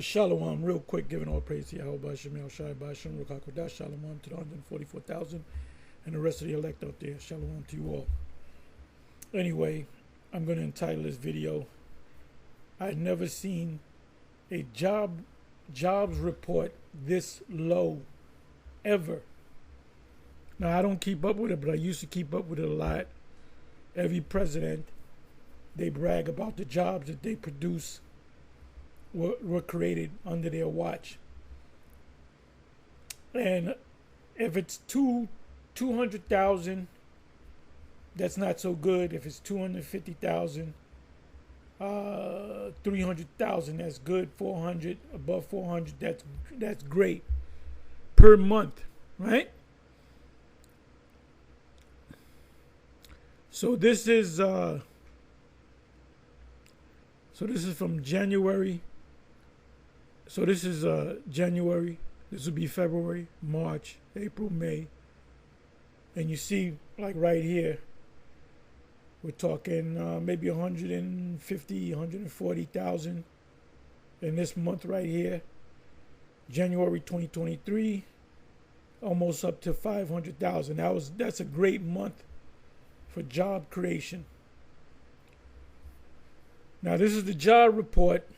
Shalom, real quick, giving all praise to Yahweh Shem El Shai Bashim Rukakodash. Shalom to the 144,000 and the rest of the elect out there. Shalom to you all. Anyway, I'm going to entitle this video, I've never seen a jobs report this low ever. Now, I don't keep up with it, but I used to keep up with it a lot. Every president, they brag about the jobs that they produce were created under their watch. And if it's 200,000, that's not so good. If it's 250,000, 300,000, that's good. 400, above 400, that's great per month, right? So this is from January. So this is January. This will be February, March, April, May. And you see, like right here, we're talking maybe 150, 140,000 in this month right here. January 2023, almost up to 500,000. That's a great month for job creation. Now this is the job report.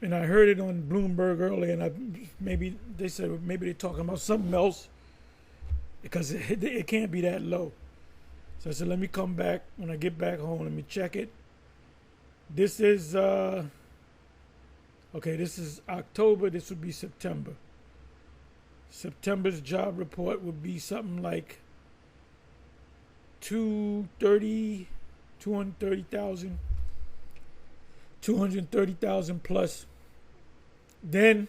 And I heard it on Bloomberg earlier, and maybe they said maybe they're talking about something else because it can't be that low. So I said, let me come back when I get back home. Let me check it. This is okay. This is October. This would be September. September's job report would be something like 230,000. 230,000 plus. Then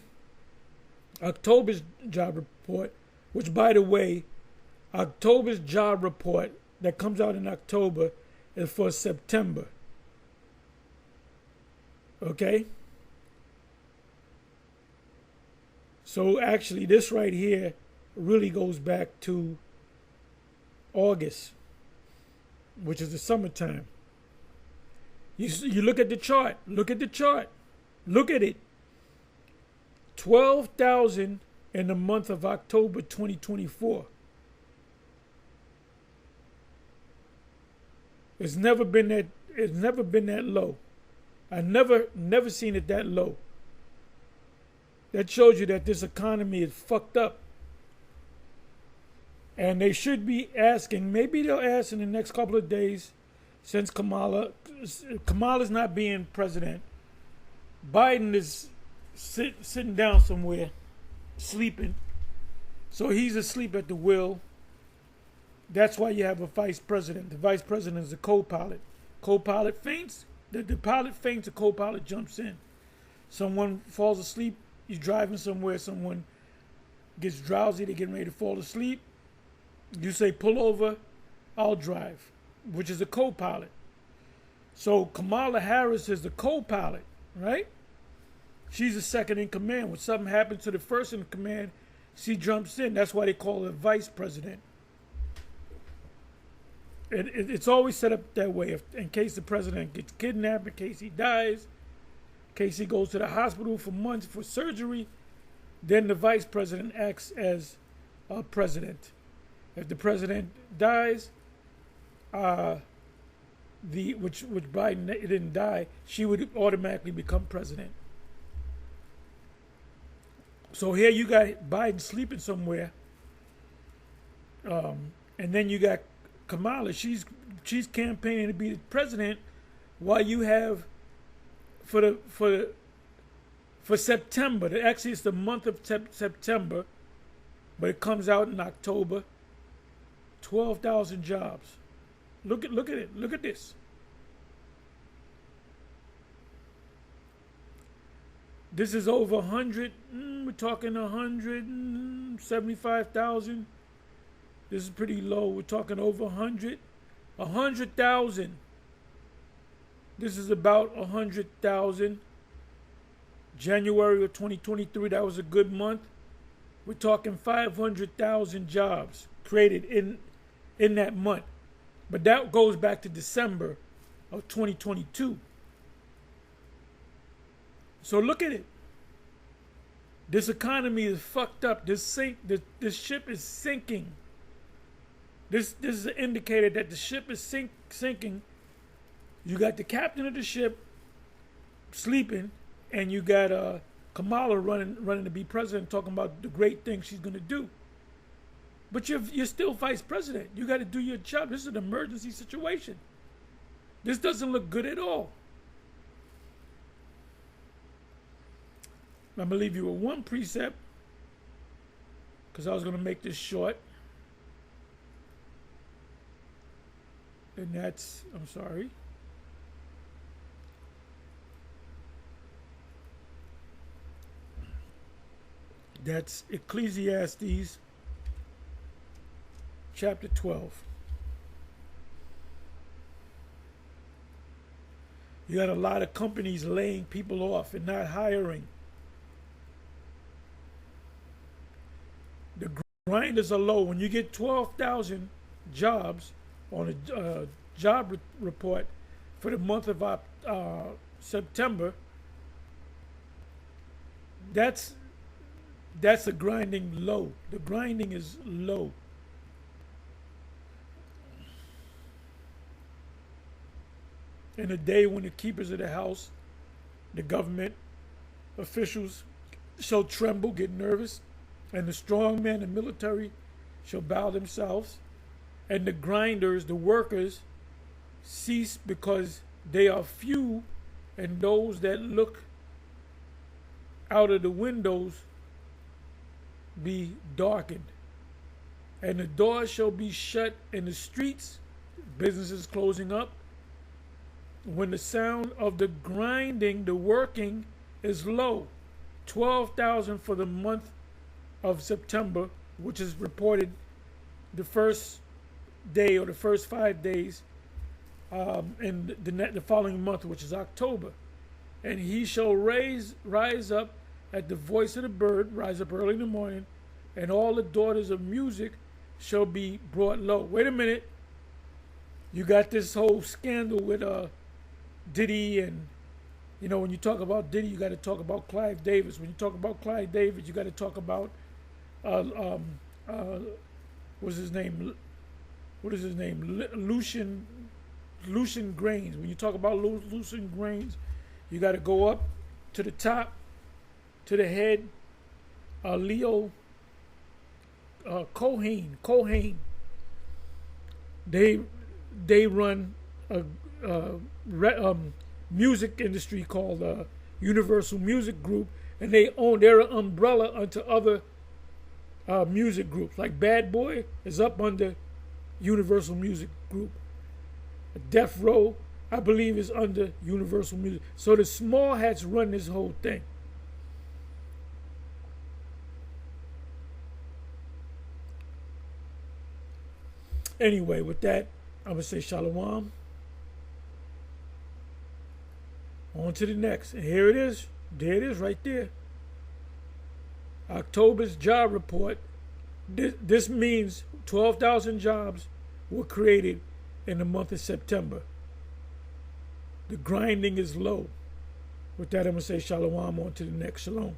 October's job report, which by the way, October's job report that comes out in October is for September. Okay? So actually this right here really goes back to August, which is the summertime. You look at the chart. Look at the chart. Look at it. 12,000 in the month of October 2024. It's never been that low. I never seen it that low. That shows you that this economy is fucked up. And they should be asking, maybe they'll ask in the next couple of days, since Kamala's not being president, Biden is sitting down somewhere, sleeping. So he's asleep at the wheel. That's why you have a vice president. The vice president is a co-pilot. Co-pilot faints. The pilot faints, the co-pilot jumps in. Someone falls asleep. You're driving somewhere. Someone gets drowsy. They're getting ready to fall asleep. You say, pull over. I'll drive, which is a co-pilot. So Kamala Harris is the co-pilot, right? She's the second in command. When something happens to the first in command, she jumps in. That's why they call her vice president. It's always set up that way. In case the president gets kidnapped, in case he dies, in case he goes to the hospital for months for surgery, then the vice president acts as president. If the president dies, which Biden didn't die, she would automatically become president. So here you got Biden sleeping somewhere, and then you got Kamala. She's campaigning to be the president, while you have for September. Actually, it's the month of September, but it comes out in October. 12,000 jobs. Look at it. Look at this. This is over 100. We're talking 175,000. This is pretty low. We're talking over 100. 100,000. This is about 100,000. January of 2023, that was a good month. We're talking 500,000 jobs created in that month. But that goes back to December of 2022. So look at it. This economy is fucked up. This ship is sinking. This is an indicator that the ship is sinking. You got the captain of the ship sleeping, and you got Kamala running to be president, talking about the great things she's gonna do. But you're still vice president. You got to do your job. This is an emergency situation. This doesn't look good at all. I'm gonna leave you with one precept because I was gonna make this short, and that's, I'm sorry. That's Ecclesiastes chapter 12. You got a lot of companies laying people off and not hiring. The grinders are low. When you get 12,000 jobs on a job report for the month of September, that's a grinding low. The grinding is low. In a day when the keepers of the house, the government officials shall tremble, get nervous, and the strong men and military shall bow themselves, and the grinders, the workers, cease because they are few, and those that look out of the windows be darkened. And the doors shall be shut in the streets, businesses closing up, when the sound of the grinding, the working, is low. 12,000 for the month of September, which is reported the first day or the first 5 days in the following month, which is October. And he shall rise up at the voice of the bird, rise up early in the morning, and all the daughters of music shall be brought low. Wait a minute. You got this whole scandal with Diddy, and when you talk about Diddy, you got to talk about Clive Davis. When you talk about Clive Davis, you got to talk about what's his name? What is his name? Lucian Grains. When you talk about Lucian Grains, you got to go up to the top, to the head. Leo Cohen. They run a music industry called Universal Music Group, and they're an umbrella unto other music groups. Like Bad Boy is up under Universal Music Group. Death Row, I believe, is under Universal Music. So the small hats run this whole thing. Anyway, with that, I'm going to say shalom. On to the next. And here it is. There it is right there. October's job report. This means 12,000 jobs were created in the month of September. The grinding is low. With that, I'm going to say shalom. On to the next. Shalom.